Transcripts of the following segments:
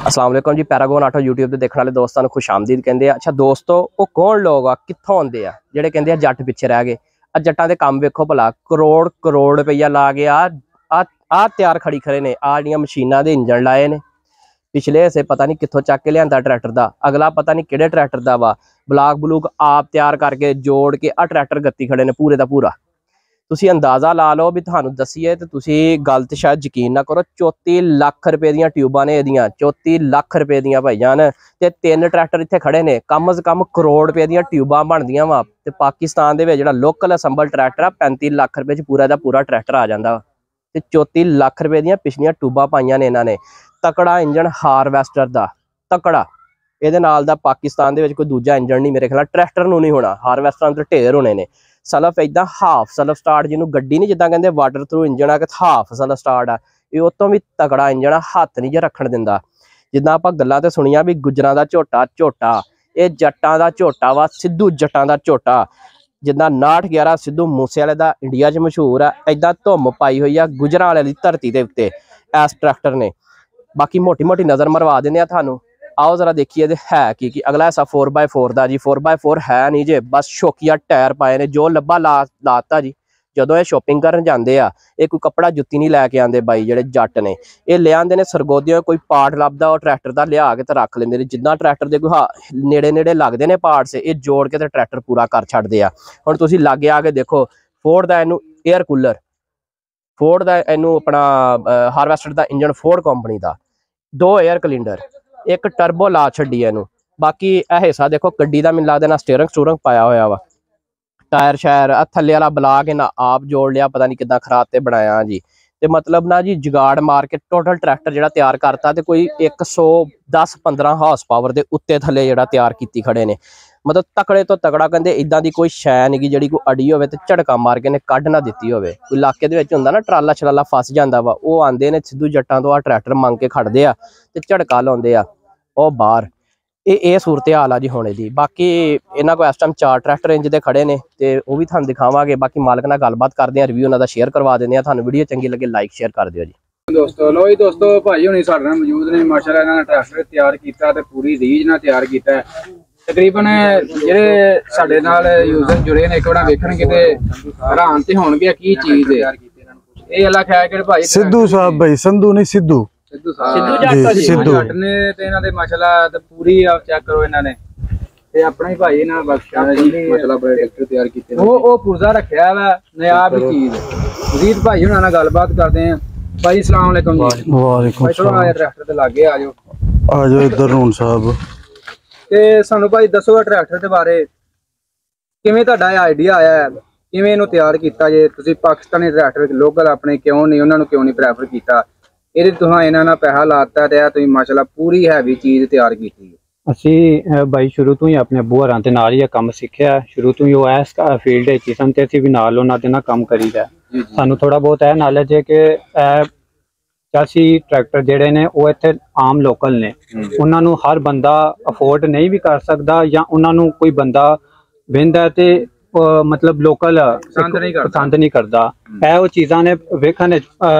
अस्सलाम वालेकुम जी। Paragon auto YouTube ਤੇ ਦੇਖਣ ਵਾਲੇ ਦੋਸਤਾਂ ਨੂੰ ਖੁਸ਼ ਆਮਦੀਦ ਕਹਿੰਦੇ ਆ। ਅੱਛਾ ਦੋਸਤੋ, ਉਹ ਕੌਣ ਲੋਕ ਆ, ਕਿੱਥੋਂ ਆਉਂਦੇ ਆ ਜਿਹੜੇ ਕਹਿੰਦੇ ਆ ਜੱਟ ਪਿੱਛੇ ਰਹਿ ਗਏ। ਆ ਜੱਟਾਂ ਦੇ ਕੰਮ ਵੇਖੋ ਭਲਾ, ਕਰੋੜ ਰੁਪਈਆ ਲਾ ਕੇ ਆ ਤਿਆਰ ਖੜੀ ਖੜੇ ਨੇ। ਆ ਜਿਹੜੀਆਂ ਮਸ਼ੀਨਾਂ ਦੇ ਇੰਜਣ ਲਾਏ ਨੇ ਪਿਛਲੇ ਹਿੱਸੇ ਪਤਾ ਨਹੀਂ ਕਿੱਥੋਂ ਚੱਕ ਕੇ ਲਿਆਂਦਾ ਟਰੈਕਟਰ ਦਾ, ਅਗਲਾ ਪਤਾ ਨਹੀਂ ਕਿਹੜੇ ਟਰੈਕਟਰ ਦਾ ਵਾ। ਬਲਾਕ ਬਲੂਕ ਆਪ ਤਿਆਰ ਕਰਕੇ ਜੋੜ ਕੇ ਆ ਟਰੈਕਟਰ ਗੱਤੀ ਖੜੇ ਨੇ ਪੂਰੇ ਦਾ ਪੂਰਾ। ਤੁਸੀਂ ਅੰਦਾਜ਼ਾ ਲਾ ਲਓ ਵੀ ਤੁਹਾਨੂੰ ਦਸੀਏ ਤੇ ਤੁਸੀਂ ਗੱਲ ਤੇ ਸ਼ਾਇਦ ਯਕੀਨ ਨਾ ਕਰੋ। 34 ਲੱਖ ਰੁਪਏ ਦੀਆਂ ਟਿਊਬਾਂ ਨੇ ਇਹਦੀਆਂ, 34 ਲੱਖ ਰੁਪਏ ਦੀਆਂ ਭਾਈਜਾਨ। ਤੇ 3 ਟਰੈਕਟਰ ਇੱਥੇ ਖੜੇ ਨੇ, ਕਮ ਸੇ ਕਮ ਕਰੋੜ ਰੁਪਏ ਦੀਆਂ ਟਿਊਬਾਂ ਬਣਦੀਆਂ ਵਾ। ਤੇ ਪਾਕਿਸਤਾਨ ਦੇ ਵਿੱਚ ਜਿਹੜਾ ਲੋਕਲ ਅਸੈਂਬਲ ਟਰੈਕਟਰ ਆ 35 ਲੱਖ ਰੁਪਏ ਚ ਪੂਰਾ ਦਾ ਪੂਰਾ ਟਰੈਕਟਰ ਆ ਜਾਂਦਾ। ਤੇ 34 ਲੱਖ ਰੁਪਏ ਦੀਆਂ ਪਿਛਲੀਆਂ ਟਿਊਬਾਂ ਪਾਈਆਂ ਨੇ ਇਹਨਾਂ ਨੇ। ਤਕੜਾ ਇੰਜਣ ਹਾਰਵੈਸਟਰ ਦਾ, ਤਕੜਾ। ਇਹਦੇ ਨਾਲ ਦਾ ਪਾਕਿਸਤਾਨ ਦੇ ਵਿੱਚ ਕੋਈ ਦੂਜਾ ਇੰਜਣ ਨਹੀਂ ਮੇਰੇ ਖਿਆਲ, ਟਰੈਕਟਰ ਨੂੰ ਨਹੀਂ ਹੋਣਾ। ਹਾਰਵੈਸਟਰਾਂ ਦੇ ਢੇਰ ਹੋਣੇ ਨੇ। ਸਲਫ ਇਦਾਂ ਹਾਫ ਸਲਫ ਸਟਾਰਟ, ਜਿਹਨੂੰ ਗੱਡੀ ਨਹੀਂ ਜਿੱਦਾਂ ਕਹਿੰਦੇ ਵਾਟਰ ਥਰੂ ਇੰਜਣ ਆ ਕਿ ਹਾਫ ਸਲਫ ਸਟਾਰਟ ਆ, ਇਹ ਉਹ ਤੋਂ ਵੀ ਤਕੜਾ ਇੰਜਣ ਆ। ਹੱਥ ਨਹੀਂ ਜੇ ਰੱਖਣ ਦਿੰਦਾ। ਜਿੱਦਾਂ ਆਪਾਂ ਗੱਲਾਂ ਤੇ ਸੁਣੀਆਂ ਵੀ ਗੁੱਜਰਾਂ ਦਾ ਝੋਟਾ, ਇਹ ਜੱਟਾਂ ਦਾ ਝੋਟਾ ਵਾ। ਸਿੱਧੂ ਜੱਟਾਂ ਦਾ ਝੋਟਾ। ਜਿੱਦਾਂ 6911 ਸਿੱਧੂ ਮੂਸੇ ਵਾਲੇ ਦਾ ਇੰਡੀਆ 'ਚ ਮਸ਼ਹੂਰ ਆ, ਇਦਾਂ ਧੁੰਮ ਪਾਈ ਹੋਈ ਆ ਗੁਜਰਾਂ ਵਾਲੇ ਦੀ ਧਰਤੀ ਦੇ ਉੱਤੇ ਇਸ ਟਰੈਕਟਰ ਨੇ। ਬਾਕੀ ਮੋਟੀ ਨਜ਼ਰ ਮਰਵਾ ਦਿੰਦੇ ਆ ਤੁਹਾਨੂੰ। आओ जरा देखिए ये है कि अगला ऐसा 4x4 ਦਾ ਜੀ। 4x4 है नहीं जे, बस शौकिया टायर पाए ने जो ਲੱਭਾ ਲਾਤਾ ਜੀ। ਜਦੋਂ ਇਹ ਸ਼ੋਪਿੰਗ ਕਰਨ ਜਾਂਦੇ ਆ, ਇਹ ਕੋਈ ਕੱਪੜਾ ਜੁੱਤੀ ਨਹੀਂ ਲੈ ਕੇ ਆਉਂਦੇ ਬਾਈ ਜਿਹੜੇ ਜੱਟ ਨੇ। ਇਹ ਲੈ ਆਉਂਦੇ ਨੇ ਸਰਗੋਧਿਆਂ, ਕੋਈ ਪਾਰਟ ਲੱਭਦਾ ਉਹ ਟਰੈਕਟਰ ਦਾ ਲਿਆ ਕੇ ਤੇ ਰੱਖ ਲੈਂਦੇ ਨੇ। ਜਿੱਦਾਂ ਟਰੈਕਟਰ ਦੇ ਕੋਈ ਨੇੜੇ ਲੱਗਦੇ ਨੇ ਪਾਰਟਸ, ਇਹ ਜੋੜ ਕੇ ਤੇ ਟਰੈਕਟਰ ਪੂਰਾ ਕਰ ਛੱਡਦੇ ਆ। ਹੁਣ ਤੁਸੀਂ ਲਾਗੇ ਆ ਕੇ ਦੇਖੋ, ਫੋਰਡ ਦਾ ਇਹਨੂੰ 에ਅਰ ਕੂਲਰ, ਫੋਰਡ ਦਾ ਇਹਨੂੰ ਆਪਣਾ ਹਾਰਵੈਸਟਰ ਦਾ ਇੰਜਨ ਫੋਰਡ ਕੰਪਨੀ ਦਾ, 2 에ਅਰ ਕਲਿੰਡਰ, ਇੱਕ ਟਰਬੋ ਲਾ ਛੱਡੀ ਇਹਨੂੰ। ਬਾਕੀ ਇਹ ਹਿੱਸਾ ਦੇਖੋ ਗੱਡੀ ਦਾ, ਮੈਨੂੰ ਲੱਗਦਾ ਨਾ ਸਟੀਅਰਿੰਗ ਪਾਇਆ ਹੋਇਆ ਵਾ। ਟਾਇਰ ਸ਼ਾਇਰ ਥੱਲੇ ਵਾਲਾ ਬਲਾ ਕੇ ਨਾ ਆਪ ਜੋੜ ਲਿਆ, ਪਤਾ ਨਹੀਂ ਕਿੱਦਾਂ ਖਰਾਬ ਤੇ ਬਣਾਇਆ ਜੀ। ਤੇ ਮਤਲਬ ਨਾ ਜੀ ਜੁਗਾੜ ਮਾਰ ਕੇ ਟੋਟਲ ਟਰੈਕਟਰ ਜਿਹੜਾ ਤਿਆਰ ਕਰਤਾ, ਤੇ ਕੋਈ 110-15 ਹਾਰਸ ਪਾਵਰ ਦੇ ਉੱਤੇ ਥੱਲੇ ਜਿਹੜਾ ਤਿਆਰ ਕੀਤੀ ਖੜੇ ਨੇ। ਮਤਲਬ ਤਕੜੇ ਤੋਂ ਤਕੜਾ, ਕਹਿੰਦੇ ਇਦਾਂ ਦੀ ਕੋਈ ਸ਼ੈ ਨਹੀਂ ਜਿਹੜੀ ਕੋਈ ਅੜੀ ਹੋਵੇ ਤੇ ਝੜਕਾ ਮਾਰ ਕੇ ਨੇ ਕੱਢ ਨਾ ਦਿੱਤੀ ਹੋਵੇ। ਕੋਈ ਇਲਾਕੇ ਦੇ ਵਿੱਚ ਹੁੰਦਾ ਨਾ ਟਰਾਲਾ ਛਰਾਲਾ ਫਸ ਜਾਂਦਾ ਵਾ, ਉਹ ਆਂਦੇ ਨੇ ਸਿੱਧੂ ਜੱਟਾਂ ਤੋਂ ਆ ਟਰੈਕਟਰ ਮੰਗ ਕੇ ਖੜਦੇ ਆ ਤੇ ਝੜਕਾ ਲਾਉਂਦੇ ਆ ਉਹ ਬਾਹਰ। ਇਹ ਸੂਰਤ ਹਾਲ ਆ ਜੀ ਹੁਣ ਇਹਦੀ। ਬਾਕੀ ਇਹਨਾਂ ਕੋਲ ਇਸ ਟਾਈਮ 4 ਟਰੈਕਟਰ ਇੰਜ ਦੇ ਖੜੇ ਨੇ ਤੇ ਉਹ ਵੀ ਤੁਹਾਨੂੰ ਦਿਖਾਵਾਂਗੇ। ਬਾਕੀ ਮਾਲਕ ਨਾਲ ਗੱਲਬਾਤ ਕਰਦੇ ਆ, ਰਿਵਿਊ ਉਹਨਾਂ ਦਾ ਸ਼ੇਅਰ ਕਰਵਾ ਦਿੰਦੇ ਆ। ਤੁਹਾਨੂੰ ਵੀਡੀਓ ਚੰਗੀ ਲੱਗੇ ਲਾਈਕ ਸ਼ੇਅਰ ਕਰ ਦਿਓ ਜੀ। ਦੋਸਤੋ ਲੋ ਜੀ ਦੋਸਤੋ, ਭਾਈ ਹੁਣੀ ਸਾਡੇ ਨਾਲ ਮੌਜੂਦ ਨੇ। ਮਾਸ਼ਾਅੱਲਾ ਇਹਨਾਂ ਨੇ ਟਰੈਕਟਰ ਤਿਆਰ ਕੀਤਾ ਤੇ ਪੂਰੀ ਰੀਝ ਨਾਲ ਤਿਆਰ ਕੀਤਾ। ਤਕਰੀਬਨ ਜਿਹੜੇ ਸਾਡੇ ਨਾਲ ਯੂਜ਼ਰ ਜੁੜੇ ਨੇ, ਇੱਕ ਵਾਰ ਵੇਖਣਗੇ ਤੇ ਹੈਰਾਨ ਤੇ ਹੋਣਗੇ ਕੀ ਚੀਜ਼ ਹੈ ਇਹ। ਅੱਲਾ ਖੈਰ ਕਰੇ ਭਾਈ। ਸਿੱਧੂ ਸਾਹਿਬ ਭਾਈ, ਸੰਧੂ ਨਹੀਂ ਸਿੱਧੂ, ਸਿੱਧੂ ਜੱਟ ਨੇ ਤੇ ਇਹਨਾਂ ਦੇ ਮਾਸ਼ਾਅੱਲਾ ਤੇ ਪੂਰੀ ਆ ਚੈੱਕ ਕਰੋ ਇਹਨਾਂ ਨੇ। ਤੇ ਆਪਣਾ ਹੀ ਭਾਈ ਇਹਨਾਂ ਬਖਸ਼ਾ ਜੀ ਮਾਸ਼ਾਅੱਲਾ ਬੜੇ ਟਰੈਕਟਰ ਤਿਆਰ ਕੀਤੇ। ਉਹ ਪੁਰਜ਼ਾ ਰੱਖਿਆ ਵਾ ਨਿਆਬ ਚੀਜ਼। ਮਜ਼ੀਦ ਭਾਈ ਹੁਣਾਂ ਨਾਲ ਗੱਲਬਾਤ ਕਰਦੇ ਆ। ਭਾਈ अस्सलाम वालेकुम जी। वालेकुम अस्सलाम। ट्रैक्टर ते लागे आ जाओ इधर रून साहब। ते सानू भाई दसो ट्रैक्टर दे बारे, किवें तुहाडा आइडिया आया है, किवें इहनूं तैयार कीता जे तुसीं पाकिस्तानी ट्रैक्टर लोकल अपने क्यों नहीं उन्हां नूं क्यों नहीं प्रैफर कीता? ਇਹਦੇ ਤੁਹਾਂ ਇਹਨਾਂ ਨਾਲ ਪੈਸਾ ਲਾਤਾ ਤੇ ਤੁਸੀਂ ਮਾਸ਼ਾਅੱਲਾ ਪੂਰੀ ਹੈਵੀ ਚੀਜ਼ ਤਿਆਰ ਕੀਤੀ ਹੈ। ਅਸੀਂ ਬਾਈ ਸ਼ੁਰੂ ਤੋਂ ਹੀ ਆਪਣੇ ਅੱਬੂ ਹਰਾਂ ਦੇ ਨਾਲ ਹੀ ਇਹ ਕੰਮ ਸਿੱਖਿਆ। ਸ਼ੁਰੂ ਤੋਂ ਹੀ ਉਹ ਇਸ ਫੀਲਡ ਵਿੱਚ ਸਨ ਤੇ ਅਸੀਂ ਵੀ ਨਾਲ ਉਹਨਾਂ ਦੇ ਨਾਲ ਕੰਮ ਕਰੀਦਾ। ਸਾਨੂੰ ਥੋੜਾ ਬਹੁਤ ਇਹ ਨੌਲੇਜ ਹੈ ਕਿ 85 ਟਰੈਕਟਰ ਜਿਹੜੇ ਨੇ ਉਹ ਇੱਥੇ ਆਮ ਲੋਕਲ ਨੇ, ਉਹਨਾਂ ਨੂੰ ਹਰ ਬੰਦਾ ਅਫੋਰਡ ਨਹੀਂ ਵੀ ਕਰ ਸਕਦਾ, ਜਾਂ ਉਹਨਾਂ ਨੂੰ ਕੋਈ ਬੰਦਾ ਵਹਿੰਦਾ ਤੇ मतलब लोकल पसंद नहीं करता। वो चीज़ा ने वेखन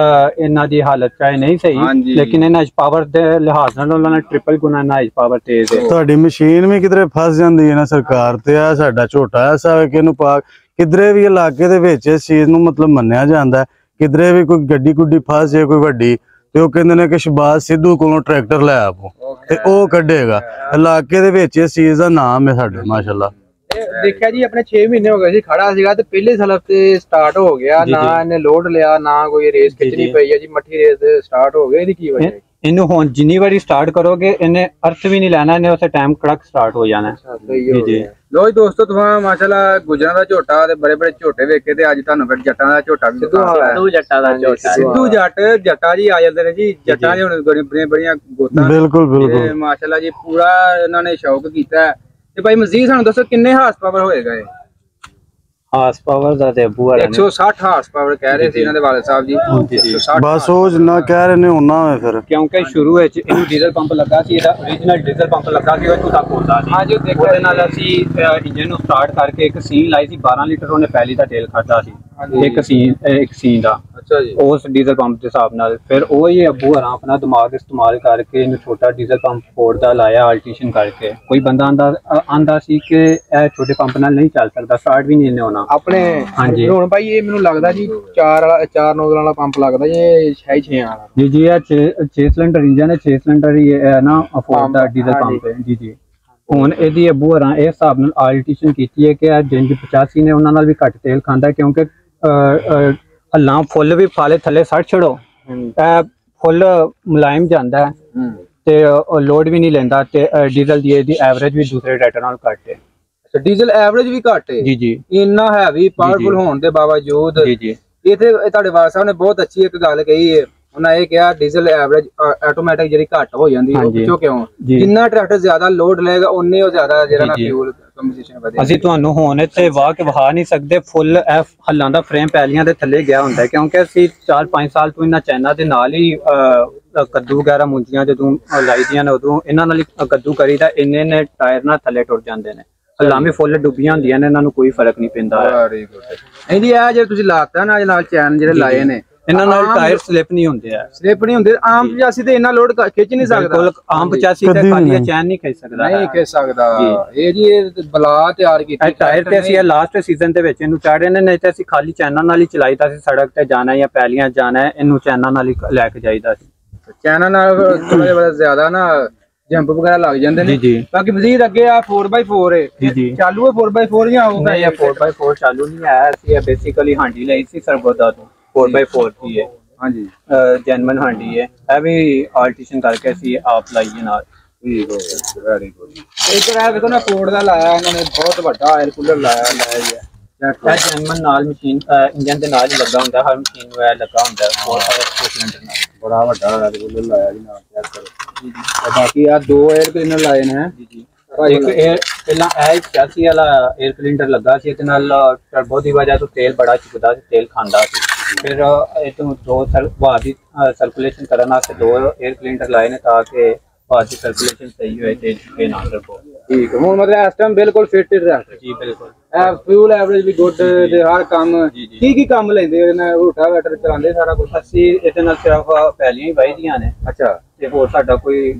इन्हां दी हालत चाहे नहीं सही, लेकिन इन्हां पावर दे लिहाज नाल उन्हां ने ट्रिपल गुना इन्हां पावर तेज है। तुहाडी मशीन भी किधरे फस जांदी है ना सरकार ते। आ साडा झोटा ऐसा है कि इहनूं पा किधरे भी इलाके दे विच इस चीज़ नूं मतलब मन्निया जांदा है। किधरे भी कोई गड्डी गुड्डी फस जाए कोई वड्डी, ते ओह कहंदे ने कि शहबाज सिद्धू कोलों ट्रैक्टर लै आवो ते ओह कढेगा। इलाके दे विच इस चीज़ दा नाम है साडे माशाअल्लाह। देखा जी अपने 6 महीने हो गए सी खड़ा सीगा ते पहले सलफ ते स्टार्ट हो गया ना, इन्हें लोड लिया ना कोई रेस खिंचनी पई है जी। मट्ठी रेस स्टार्ट हो गई, ਇਹਦੀ ਕੀ ਵਜ੍ਹਾ ਹੈ? ਇਹਨੂੰ ਹੁਣ ਜਿੰਨੀ ਵਾਰੀ ਸਟਾਰਟ ਕਰੋਗੇ ਇਹਨੇ ਅਰਥ ਵੀ ਨਹੀਂ ਲੈਣਾ, ਇਹਨੇ ਉਸੇ ਟਾਈਮ ਕੜਕ ਸਟਾਰਟ ਹੋ ਜਾਣਾ। ਜੀ ਜੀ ਲੋ ਜੀ ਦੋਸਤੋ, ਤੁਸੀਂ ਮਾਸ਼ਾਅੱਲਾ ਗੁਜਰਾਂ ਦਾ ਝੋਟਾ ਤੇ ਬੜੇ ਝੋਟੇ ਵੇਖੇ ਤੇ ਅੱਜ ਤੁਹਾਨੂੰ ਫਿਰ ਜੱਟਾਂ ਦਾ ਝੋਟਾ ਵੀ ਦਿਖਾਉਂਦਾ। ਸਿੱਧੂ ਜੱਟਾਂ ਦਾ ਝੋਟਾ, ਸਿੱਧੂ ਜੱਟਾ ਜੀ ਆ ਜਾਂਦੇ ਨੇ ਜੀ। ਜੱਟਾਂ ਦੇ ਹੁਣ ਬੜੀਆਂ ਗੋਤਾਂ। ਬਿਲਕੁਲ ਮਾਸ਼ਾਅੱਲਾ ਜੀ ਪੂਰਾ ਇਹਨਾਂ ਨੇ ਸ਼ੌਕ ਕੀਤਾ। ਤੇ ਭਾਈ ਮਜ਼ੀਦ ਸਾਨੂੰ ਦੱਸੋ ਕਿੰਨੇ ਹਾਰਸ ਪਾਵਰ ਹੋਏਗਾ ਇਹ? ਹਾਰਸ ਪਾਵਰ ਦਾ ਤੇ ਅੱਬੂ ਵਾਲਾ 160 ਹਾਰਸ ਪਾਵਰ ਕਹਿ ਰਹੇ ਸੀ ਇਹਨਾਂ ਦੇ ਵਾਲਿਦ ਸਾਹਿਬ ਜੀ। 160 ਬਸ ਉਹ ਜਿੰਨਾ ਕਹਿ ਰਹੇ ਨੇ ਉਹਨਾਂ ਹੈ ਫਿਰ, ਕਿਉਂਕਿ ਸ਼ੁਰੂ ਵਿੱਚ ਇਹਨੂੰ ਡੀਜ਼ਲ ਪੰਪ ਲੱਗਾ ਸੀ। ਇਹਦਾ ਓਰੀਜਨਲ ਡੀਜ਼ਲ ਪੰਪ ਲੱਗਾ ਸੀ, ਉਹ ਇੱਥੋਂ ਤੱਕ ਹੁੰਦਾ ਸੀ। ਹਾਂਜੀ, ਉਹਦੇ ਨਾਲ ਅਸੀਂ ਇੰਜਨ ਨੂੰ ਸਟਾਰਟ ਕਰਕੇ ਇੱਕ ਸੀਨ ਲਾਈ ਸੀ। 12 ਲੀਟਰ ਉਹਨੇ ਪਹਿਲੀ ਦਾ ਤੇਲ ਖਾਦਾ ਸੀ, ਇੱਕ ਸੀਨ ਦਾ। ਅੱਛਾ ਜੀ। ਉਸ ਡੀਜ਼ਲ ਪੰਪ ਦੇ ਹਿਸਾਬ ਨਾਲ ਫਿਰ ਉਹ ਹੀ ਅੱਬੂ ਹਰਾਂ ਆਪਣਾ ਦਿਮਾਗ ਇਸਤੇਮਾਲ ਕਰਕੇ ਇਹਨੂੰ ਛੋਟਾ ਡੀਜ਼ਲ ਪੰਪ ਫੋਰਡ ਦਾ ਲਾਇਆ ਆਲਟੀਸ਼ਨ ਕਰਕੇ। ਕੋਈ ਬੰਦਾ ਆਂਦਾ ਸੀ ਕਿ ਇਹ ਛੋਟੇ ਪੰਪ ਨਾਲ ਨਹੀਂ ਚੱਲ ਸਕਦਾ, ਸਟਾਰਟ ਵੀ ਨਹੀਂ ਇਹਨੇ ਹੋਣਾ ਆਪਣੇ। ਹਾਂਜੀ ਹੁਣ ਭਾਈ ਇਹ ਮੈਨੂੰ ਲੱਗਦਾ ਜੀ 4 ਨੋਜ਼ਲ ਵਾਲਾ ਪੰਪ ਲੱਗਦਾ ਜੀ, ਇਹ 6 ਵਾਲਾ। ਜੀ ਜੀ, ਇਹ 6 ਸਿਲੰਡਰ ਇੰਜਨ है, 6 सिलेंडर ही है ना फोर्ड ਦਾ ਡੀਜ਼ਲ ਪੰਪ ਹੈ। ਜੀ ਜੀ, ਹੁਣ ਇਹਦੀ ਅੱਬੂ ਹਰਾਂ ਇਹ ਹਿਸਾਬ ਨਾਲ ਆਲਟੀਸ਼ਨ ਕੀਤੀ ਹੈ ਕਿ ਇਹ ਜਿੰਜ 85 ਨੇ ਉਹਨਾਂ ਨਾਲ ਵੀ ਘੱਟ ਤੇਲ ਖਾਂਦਾ, ਕਿਉਂਕਿ ਹੱਲਾਂ ਫੁੱਲ ਵੀ ਫਾਲੇ ਥੱਲੇ ਸੜ ਛੜੋ, ਇਹ ਫੁੱਲ ਮੁਲਾਇਮ ਜਾਂਦਾ ਹੈ ਤੇ ਲੋਡ ਵੀ ਨਹੀਂ ਲੈਂਦਾ ਤੇ ਡੀਜ਼ਲ ਦੀ ਇਹਦੀ ਐਵਰੇਜ ਵੀ ਦੂਸਰੇ ਟਰੈਕਟਰ ਨਾਲ ਘੱਟ ਹੈ। ਡੀਜ਼ਲ ਐਵਰੇਜ ਵੀ ਘੱਟ ਹੈ। ਜੀ ਜੀ, ਇੰਨਾ ਹੈਵੀ ਪਾਵਰਫੁਲ ਹੋਣ ਦੇ ਬਾਵਜੂਦ ਜੀ ਜੀ, ਇੱਥੇ ਤੁਹਾਡੇ ਵਾਲ ਸਾਹਿਬ ਨੇ ਬਹੁਤ ਅੱਛੀ ਇੱਕ ਗੱਲ ਕਹੀ ਹੈ। ਉਹਨਾਂ ਇਹ ਕਿਹਾ ਡੀਜ਼ਲ ਐਵਰੇਜ ਆਟੋਮੈਟਿਕ ਜਿਹੜੀ ਘੱਟ ਹੋ ਜਾਂਦੀ ਹੈ, ਉਹ ਪਿੱਛੋਂ ਕਿਉਂ? ਜਿੰਨਾ ਟਰੈਕਟਰ ਜ਼ਿਆਦਾ ਲੋਡ ਲਏਗਾ ਉਨੇ ਉਹ ਜ਼ਿਆਦਾ ਜਿਹੜਾ ਨਾ ਫਿਊਲ ਕੰਪਨਸੇਸ਼ਨ ਵਧੇਗਾ। ਅਸੀਂ ਤੁਹਾਨੂੰ ਹੁਣ ਇੱਥੇ ਵਾਹ ਕੇ ਵਹਾ ਨਹੀਂ ਸਕਦੇ, ਫੁੱਲ ਹੱਲਾਂ ਦਾ ਫਰੇਮ ਪੈਲੀਆਂ ਦੇ ਥੱਲੇ ਗਿਆ ਹੁੰਦਾ, ਕਿਉਂਕਿ ਅਸੀਂ 4-5 ਸਾਲ ਤੋਂ ਇਹਨਾਂ ਚੈਨਾਂ ਦੇ ਨਾਲ ਹੀ ਕੱਦੂ ਵਗੈਰਾ ਮੁੰਜੀਆਂ ਜਦੋਂ ਲਾਈਦੀਆਂ ਨੇ ਉਦੋਂ ਇਹਨਾਂ ਨਾਲ ਹੀ ਕੱਦੂ ਕਰੀਦਾ। ਇੰਨੇ ਨੇ ਟਾਇਰ ਨਾਲ ਥੱਲੇ ਟੁੱਟ ਜਾਂਦੇ ਨੇ, ਹੱਲਾਂ ਵੀ ਫੁੱਲ ਡੁੱਬੀਆਂ ਹੁੰਦੀਆਂ ਨੇ, ਇਹਨਾਂ ਨੂੰ ਕੋਈ ਫਰਕ ਨਹੀਂ ਪੈਂਦਾ। ਇਹਦੀ ਇਹ ਜੇ ਤੁਸੀਂ ਲਾਤਾ ਨਾ ਨਾਲ ਚੈਨ ਜਿਹੜੇ ਲਾਏ ਨੇ, ਇਹਨਾਂ ਨਾਲ ਟਾਇਰ ਸਲਿਪ ਨਹੀਂ ਹੁੰਦੇ ਆ, ਸਲਿਪ ਨਹੀਂ ਹੁੰਦੇ। ਆਮ 85 ਤੇ ਇੰਨਾ ਲੋਡ ਖਿੱਚ ਨਹੀਂ ਸਕਦਾ। ਬਿਲਕੁਲ, ਆਮ 85 ਤੇ ਖਾਲੀ ਚੈਨ ਨਹੀਂ ਖਿੱਚ ਸਕਦਾ, ਨਹੀਂ ਖਿੱਚ ਸਕਦਾ। ਇਹ ਜੀ ਇਹ ਬਲਾ ਤਿਆਰ ਕੀਤੀ ਟਾਇਰ ਤੇ ਅਸੀਂ ਲਾਸਟ ਸੀਜ਼ਨ ਦੇ ਵਿੱਚ ਇਹਨੂੰ ਚਾੜੇ ਨੇ, ਨਹੀਂ ਤੇ ਅਸੀਂ ਖਾਲੀ ਚੈਨਾਂ ਨਾਲ ਹੀ ਚਲਾਈਦਾ ਸੀ। ਸੜਕ ਤੇ ਜਾਣਾ ਜਾਂ ਪੈਲੀਆਂ ਜਾਣਾ, ਇਹਨੂੰ ਚੈਨਾਂ ਨਾਲ ਹੀ ਲੈ ਕੇ ਜਾਈਦਾ ਸੀ। ਚੈਨਾਂ ਨਾਲ ਥੋੜਾ ਜਿਹਾ ਜ਼ਿਆਦਾ ਨਾ ਜੰਪ ਵਗੈਰਾ ਲੱਗ ਜਾਂਦੇ ਨੇ। ਬਾਕੀ ਵਜ਼ੀਰ ਅੱਗੇ ਆ 4x4 ਹੈ, ਚਾਲੂ ਹੈ 4x4 ਜਾਂ ਹੋਊਗਾ? ਨਹੀਂ, ਇਹ 4x4 ਚਾਲੂ ਨਹੀਂ ਆਇਆ ਸੀ, ਇਹ ਬੇਸਿਕਲੀ ਹਾਂਡੀ ਲਈ ਸੀ ਸਰਗੋਦਾ ਤੋਂ। 4x4 ਦੀ ਹੈ। ਹਾਂਜੀ, ਜੈਨੂਇਨ ਹਾਂਡੀ ਹੈ। ਇਹ ਵੀ ਆਲਟੀਸ਼ਨ ਕਰਕੇ ਅਸੀਂ ਆਪ ਲਾਈਏ ਨਾਲ। ਠੀਕ ਹੋ ਗਿਆ, ਵੈਰੀ ਗੁੱਡ। ਇੱਧਰ ਆ ਵੇਖੋ ਨਾ ਫੋਰਡ ਦਾ ਲਾਇਆ ਇਹਨਾਂ ਨੇ, ਬਹੁਤ ਵੱਡਾ 에ਅਰ ਕੂਲਰ ਲਾਇਆ ਜੀ। ਇਹ ਜੈਨੂਇਨ ਨਾਲ ਮਸ਼ੀਨ ਇੰਜਨ ਦੇ ਨਾਲ ਹੀ ਲੱਗਾ ਹੁੰਦਾ, ਹਰ ਮਸ਼ੀਨ ਨੂੰ ਇਹ ਲੱਗਾ ਹੁੰਦਾ 4 ਸਿਲੰਡਰ ਨਾਲ। ਬੜਾ ਵੱਡਾ 에ਅਰ ਕੂਲਰ ਲਾਇਆ ਜੀ ਨਾਲ, ਚੈੱਕ ਕਰੋ। ਬਾਕੀ ਆ 2 에ਅਰ ਕਲੀਨਰ ਲਾਏ ਨੇ। ਜੀ ਇੱਕ ਪਹਿਲਾਂ ਇਹ 85 ਵਾਲਾ 에ਅਰ ਕਲੀਨਰ ਲੱਗਾ ਸੀ, ਇਹਦੇ ਨਾਲ ਟਰਬੋ ਦੀ ਵਜ੍ਹਾ ਤੋਂ ਤੇਲ ਬੜਾ ਚੁੱਕਦਾ ਸੀ, ਤੇਲ ਖਾਂਦਾ ਸੀ। ਫਿਰ ਇਹ ਤੋਂ 2 ਹਵਾ ਦੀ ਸਰਕੂਲੇਸ਼ਨ ਕਰਨ ਵਾਸਤੇ 2 에ਅਰ ਕਲੀਨਰ ਲਾਏ ਨੇ ਤਾਂ ਕਿ ਹਵਾ ਦੀ ਸਰਕੂਲੇਸ਼ਨ ਸਹੀ ਹੋਏ ਤੇ ਚੁੱਕੇ ਨਾ ਟਰਬੋ। ਠੀਕ ਹੈ, ਹੁਣ ਮਤਲਬ ਇਸ ਟਾਈਮ ਬਿਲਕੁਲ ਫਿੱਟ ਟਰੈਕਟਰ। ਜੀ ਬਿਲਕੁਲ, ਫਿਊਲ ਐਵਰੇਜ ਵੀ ਗੁੱਡ ਤੇ ਹਰ ਕੰਮ। ਕੀ ਕੰਮ ਲੈਂਦੇ ਇਹਦੇ ਨਾਲ? ਰੋਟਾਵੇਟਰ ਚਲਾਉਂਦੇ ਸਾਰਾ ਕੁਝ? ਅਸੀਂ ਇਹਦੇ ਨਾਲ ਸਿਰਫ ਪੈਲੀਆਂ ਹੀ ਵਾਹੀਦੀਆਂ ਨੇ। ਅੱਛਾ, ਤੇ ਹੋਰ ਸਾਡਾ ਕੋਈ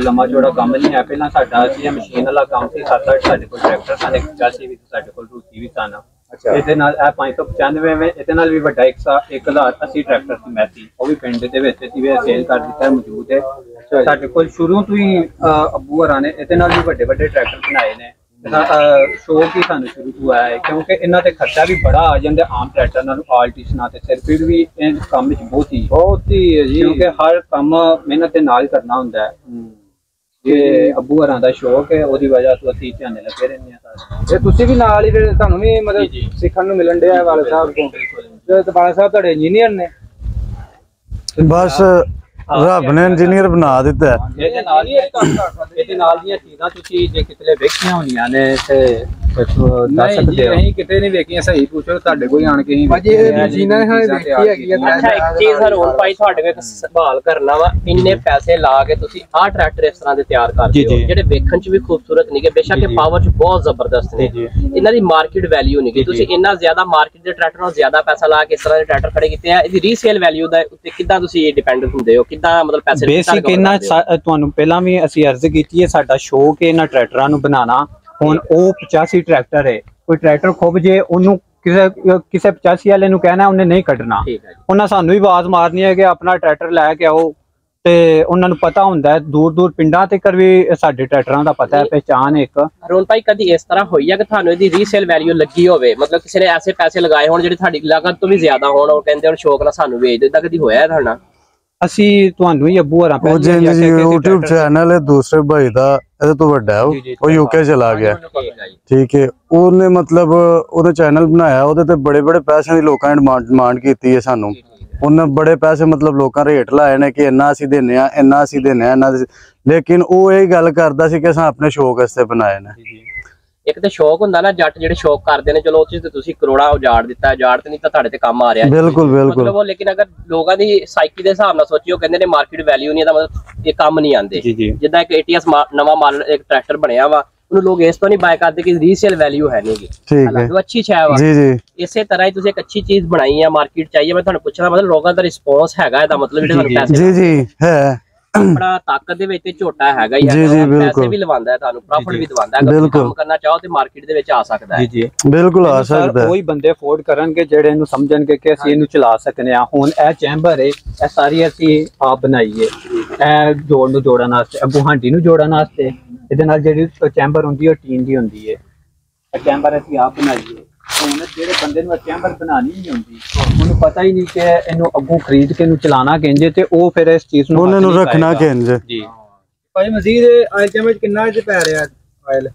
ਲੰਮਾ ਚੌੜਾ ਕੰਮ ਨਹੀਂ ਹੈ। ਪਹਿਲਾਂ ਸਾਡਾ ਅਸੀਂ ਮਸ਼ੀਨ ਵਾਲਾ ਕੰਮ ਸੀ, 7-8 ਸਾਡੇ ਕੋਲ ਟਰੈਕਟਰ ਸਨ, 85 ਵੀ ਸਾਡੇ ਕੋਲ ਰੂਸੀ ਵੀ ਸਨ। ਇਹਦੇ ਨਾਲ ਇਹ 595 ਇਹਦੇ ਨਾਲ ਵੀ ਵੱਡਾ 1080 ਟਰੈਕਟਰ ਸੀ ਮੈਸੀ, ਉਹ ਵੀ ਪਿੰਡ ਦੇ ਵਿੱਚ ਅਸੀਂ ਵੀ ਸੇਲ ਕਰ ਦਿੱਤਾ, ਮੌਜੂਦ ਹੈ ਸਾਡੇ ਕੋਲ। ਸ਼ੁਰੂ ਤੋਂ ਹੀ ਅੱਬੂ ਹਰਾਂ ਨੇ ਇਹਦੇ ਨਾਲ ਵੀ ਵੱਡੇ ਵੱਡੇ ਟਰੈਕਟਰ ਬਣਾਏ ਨੇ। ਸ਼ੌਕ ਹੀ ਸਾਨੂੰ ਸ਼ੁਰੂ ਤੋਂ ਆਇਆ ਹੈ, ਕਿਉਂਕਿ ਇਹਨਾਂ ਤੇ ਖਰਚਾ ਵੀ ਬੜਾ ਆ ਜਾਂਦਾ ਆਮ ਟਰੈਕਟਰ ਨਾਲ ਆਲਟੀਸ਼ਨਾਂ ਤੇ। ਸਿਰ ਫਿਰ ਵੀ ਇਹ ਕੰਮ ਵਿੱਚ ਬਹੁਤ ਹੀ ਹੈ ਜੀ, ਕਿਉਂਕਿ ਹਰ ਕੰਮ ਮਿਹਨਤ ਦੇ ਨਾਲ ਕਰਨਾ ਹੁੰਦਾ ਹੈ। ਤੇ ਅੱਬੂ ਹਰਾਂ ਦਾ ਸ਼ੌਕ ਹੈ, ਉਹਦੀ ਵਜ੍ਹਾ ਤੋਂ ਅਸੀਂ ਧਿਆਨ ਲੱਗੇ ਰਹਿੰਦੇ ਹਾਂ ਸਾਰੇ। ਤੇ ਤੁਸੀਂ ਵੀ ਨਾਲ ਹੀ ਫਿਰ ਤੁਹਾਨੂੰ ਵੀ ਮਤਲਬ ਸਿੱਖਣ ਨੂੰ ਮਿਲਣ ਡਿਆ ਵਾਲੇ ਸਾਹਿਬ ਕੋਲ? ਤੇ ਵਾਲੇ ਸਾਹਿਬ ਤੁਹਾਡੇ ਇੰਜੀਨੀਅਰ ਨੇ? ਬਸ ਰੱਬ ਨੇ ਇੰਜੀਨੀਅਰ ਬਣਾ ਦਿੱਤਾ। ਇਹਦੇ ਨਾਲ ਦੀਆਂ ਚੀਜ਼ਾਂ ਤੁਸੀਂ ਜੇ ਕਿਤੇ ਵੇਖੀਆਂ ਹੋਣੀਆਂ ਨੇ ਤੇ ਦੱਸ ਸਕਦੇ ਹੋ? ਨਹੀਂ, ਕਿਤੇ ਨਹੀਂ ਵੇਖੀਆਂ। ਸਹੀ ਪੁੱਛੋ, ਤੁਹਾਡੇ ਕੋਲ ਆਣ ਕੇ ਹੀ ਮਸ਼ੀਨਾਂ ਵੇਖੀ ਹੈਗੀ ਆ। ਅੱਛਾ, ਇੱਕ ਚੀਜ਼ ਹਰੋਨ ਭਾਈ ਤੁਹਾਡੇ ਕੋਲ ਸਵਾਲ ਕਰਨਾ ਵਾ, ਇੰਨੇ ਪੈਸੇ ਲਾ ਕੇ ਤੁਸੀਂ ਆਹ ਟਰੈਕਟਰ ਇਸ ਤਰ੍ਹਾਂ ਦੇ ਤਿਆਰ ਕਰਦੇ ਹੋ ਜਿਹੜੇ ਵੇਖਣ ਚ ਵੀ ਖੂਬਸੂਰਤ ਨਹੀਂਗੇ, ਬੇਸ਼ੱਕ ਇਹ ਪਾਵਰ ਚ ਬਹੁਤ ਜ਼ਬਰਦਸਤ ਨੇ, ਇਹਨਾਂ ਦੀ ਮਾਰਕੀਟ ਵੈਲਿਊ ਨਹੀਂ। ਤੁਸੀਂ ਇੰਨਾ ਜ਼ਿਆਦਾ ਮਾਰਕੀਟ ਦੇ ਟਰੈਕਟਰ ਨਾਲ ਜ਼ਿਆਦਾ ਪੈਸਾ ਲਾ ਕੇ ਇਸ ਤਰ੍ਹਾਂ ਦੇ ਟਰੈਕਟਰ ਖੜੇ ਕੀਤੇ ਆ, ਇਹਦੀ ਰੀਸੇਲ ਵੈਲਿਊ ਦਾ ਉੱਤੇ ਕਿੱਦਾਂ ਤੁਸੀਂ ਡਿਪੈਂਡੈਂਟ ਹੁੰਦੇ ਹੋ? ਕਿੱਦਾਂ ਮਤਲਬ ਪੈਸੇ ਬੇਸਿਕ ਇਹਨਾਂ ਤੁਹਾਨੂੰ ਪਹਿਲਾਂ ਵੀ ਅਸੀਂ ਅਰਜ਼ ਕੀਤੀ ਹੈ, ਸਾਡਾ ਸ਼ੌਕ ਹੈ ਇਹਨਾਂ ਟਰੈਕਟਰਾਂ ਨੂੰ ਬਣਾਉਣਾ। ਹੁਣ ਉਹ 85 ਟਰੈਕਟਰ ਹੈ, ਕੋਈ ਟਰੈਕਟਰ ਖੁੱਬ ਜੇ ਉਹਨੂੰ ਕਿਸੇ 85 ਵਾਲੇ ਨੂੰ ਕਹਿਣਾ ਉਹਨੇ ਨਹੀਂ ਕੱਢਣਾ, ਉਹਨਾਂ ਸਾਨੂੰ ਹੀ ਆਵਾਜ਼ ਮਾਰਨੀ ਹੈ ਕਿ ਆਪਣਾ ਟਰੈਕਟਰ ਲੈ ਕੇ ਆਓ। ਤੇ ਉਹਨਾਂ ਨੂੰ ਪਤਾ ਹੁੰਦਾ ਹੈ, ਦੂਰ ਦੂਰ ਪਿੰਡਾਂ ਤੱਕ ਵੀ ਸਾਡੇ ਟਰੈਕਟਰਾਂ ਦਾ ਪਤਾ ਹੈ, ਪਹਿਚਾਨ ਇੱਕ। ਹਰੋਨ ਭਾਈ ਕਦੀ ਇਸ ਤਰ੍ਹਾਂ ਹੋਈ ਹੈ ਕਿ ਤੁਹਾਨੂੰ ਇਹਦੀ ਰੀਸੇਲ ਵੈਲਿਊ ਲੱਗੀ ਹੋਵੇ, ਮਤਲਬ ਕਿਸੇ ਨੇ ਐਸੇ ਪੈਸੇ ਲਗਾਏ ਹੋਣ ਜਿਹੜੇ ਤੁਹਾਡੀ ਲਾਗਤ ਤੋਂ ਵੀ ਜ਼ਿਆਦਾ ਹੋਣ, ਉਹ ਕਹਿੰਦੇ ਹੁਣ ਸ਼ੌਕ ਨਾਲ ਸਾਨੂੰ ਵੇਚ ਦਿਓ, ਇਦਾਂ ਕਦੀ ਹੋਇਆ ਤੁਹਾਡਾ? ਅਸੀਂ ਤੁਹਾਨੂੰ ਹੀ ਅੱਬੂ ਹਰਾਂ ਉਹ ਜੀ YouTube ਚੈਨਲ ਹੈ ਦੂਸਰੇ ਭਾਈ ਦਾ, ਇਹਦੇ ਤੋਂ ਵੱਡਾ ਉਹ ਯੂਕੇ ਚਲਾ ਗਿਆ। ਠੀਕ ਹੈ, ਉਹਨੇ ਮਤਲਬ ਉਹਦਾ ਚੈਨਲ ਬਣਾਇਆ, ਉਹਦੇ ਤੇ ਬੜੇ ਬੜੇ ਪੈਸਿਆਂ ਦੀ ਲੋਕਾਂ ਨੇ ਡਿਮਾਂਡ ਕੀਤੀ ਹੈ ਸਾਨੂੰ। ਉਹਨੇ ਬੜੇ ਪੈਸੇ ਮਤਲਬ ਲੋਕਾਂ ਰੇਟ ਲਾਏ ਨੇ ਕਿ ਇੰਨਾ ਅਸੀਂ ਦਿੰਨੇ ਆ, ਇੰਨਾ ਅਸੀਂ ਦਿੰਨੇ ਆ, ਇੰਨਾ। ਲੇਕਿਨ ਉਹ ਇਹ ਗੱਲ ਕਰਦਾ ਸੀ ਕਿ ਅਸੀਂ ਆਪਣੇ ਸ਼ੌਕ ਵਾਸਤੇ ਬਣਾਏ ਨੇ। ਇੱਕ ਤੇ ਸ਼ੌਕ ਹੁੰਦਾ ਨਾ, ਜੱਟ ਜਿਹੜੇ ਸ਼ੌਕ ਕਰਦੇ ਨੇ, ਚਲੋ ਉਹ ਚੀਜ਼ ਤੇ ਤੁਸੀਂ ਕਰੋੜਾ ਉਜਾੜ ਦਿੱਤਾ, ਉਜਾੜ ਤੇ ਨਹੀਂ ਤਾਂ ਤੁਹਾਡੇ ਤੇ ਕੰਮ ਆ ਰਿਹਾ। ਬਿਲਕੁਲ ਬਿਲਕੁਲ। ਮਤਲਬ ਲੇਕਿਨ ਅਗਰ ਲੋਕਾਂ ਦੀ ਸਾਈਕੀ ਦੇ ਹਿਸਾਬ ਨਾਲ ਸੋਚੀਓ, ਕਹਿੰਦੇ ਨੇ ਮਾਰਕੀਟ ਵੈਲਿਊ ਨਹੀਂ, ਇਹਦਾ ਮਤਲਬ ਇਹ ਕੰਮ ਨਹੀਂ ਆਉਂਦੇ। ਜਿੱਦਾਂ ਇੱਕ ATS ਨਵਾਂ ਮਾਡਲ ਇੱਕ ਟਰੈਕਟਰ ਬਣਿਆ ਵਾ, ਉਹਨੂੰ ਲੋਕ ਇਸ ਤੋਂ ਨਹੀਂ ਬਾਏ ਕਰਦੇ ਕਿ ਰੀਸੇਲ ਵੈਲਿਊ ਹੈ ਨਹੀਂਗੀ, ਠੀਕ ਹਾਲਾਂਕਿ ਹੈ ਉਹ ਅੱਛੀ ਸ਼ੈ ਵਾ। ਜੀ ਜੀ ਇਸੇ ਤਰ੍ਹਾਂ ਹੀ ਤੁਸੀਂ ਇੱਕ ਅੱਛੀ ਚੀਜ਼ ਬਣਾਈ ਆ, ਮਾਰਕੀਟ ਚਾਹੀਏ, ਮੈਂ ਤੁਹਾਨੂੰ ਪੁੱਛਣਾ ਮਤਲਬ ਲੋਕਾਂ ਦਾ ਰਿਸਪੌਂਸ ਹੈਗਾ, ਇਹਦਾ ਮਤਲਬ ਜਿਹੜੇ ਤੁਹਾਨੂੰ ਪੈਸੇ ਜੀ ਜੀ ਹੈ ਆਪਣਾ ਤਾਕਤ ਦੇ ਵਿੱਚ ਤੇ ਝੋਟਾ ਹੈਗਾ ਹੀ ਜੀ, ਹੈਗਾ, ਜੀ, ਉਹ ਪੈਸੇ ਬਿਲਕੁਲ। ਵੀ ਲਵਾਉਂਦਾ ਹੈ, ਤੁਹਾਨੂੰ ਪ੍ਰੋਫਿਟ ਵੀ ਦਵਾਉਂਦਾ ਹੈ। ਅਗਰ ਤੁਸੀਂ ਕੰਮ ਕਰਨਾ ਚਾਹੋ ਤੇ ਮਾਰਕੀਟ ਦੇ ਵਿੱਚ ਆ ਸਕਦਾ ਹੈ। ਜੀ ਜੀ ਬਿਲਕੁਲ ਆ ਸਕਦਾ ਉਹੀ ਬੰਦੇ ਅਫੋਰਡ ਕਰਨਗੇ ਜਿਹੜੇ ਇਹਨੂੰ ਸਮਝਣਗੇ ਕਿ ਅਸੀਂ ਇਹਨੂੰ ਚਲਾ ਸਕਨੇ ਆ। ਹੁਣ ਇਹ ਚੈਂਬਰ ਹੈ, ਇਹ ਸਾਰੀ ਅਸੀਂ ਆਪ ਬਣਾਈ ਹੈ, ਇਹ ਜੋੜ ਨੂੰ ਜੋੜਨ ਵਾਸਤੇ, ਅੱਗੋਂ ਹਾਂਡੀ ਨੂੰ ਜੋੜਨ ਵਾਸਤੇ। ਇਹਦੇ ਨਾਲ ਜਿਹੜੀ ਚੈਂਬਰ ਹੁੰਦੀ ਹੈ ਉਹ ਟੀਨ ਦੀ ਹੁੰਦੀ ਹੈ। ਇਹ ਚੈਂਬਰ ਅਸੀਂ ਆਪ ਬਣਾਈ ਹੈ। ਹੁਣ ਜਿਹੜੇ ਬੰਦੇ ਨੂੰ ਚੈਂਬਰ ਬਣਾਉਣੀ ਨਹੀਂ ਹੁੰਦੀ, ਉਹਨੂੰ ਪਤਾ ਹੀ ਨਹੀਂ ਕਿ ਇਹਨੂੰ ਅੱਗੋਂ ਖਰੀਦ ਕੇ ਇਹਨੂੰ ਚਲਾਣਾ ਕਿੰਜ, ਤੇ ਉਹ ਫਿਰ ਇਸ ਚੀਜ਼ ਨੂੰ ਉਹਨਾਂ ਨੂੰ ਰੱਖਣਾ ਕਿੰਜ। ਜੀ ਭਾਈ ਮਜ਼ੀਦ ਆਇਲ ਚਮਚ ਕਿੰਨਾ ਚ ਪੈ ਰਿਹਾ ਆਇਲ?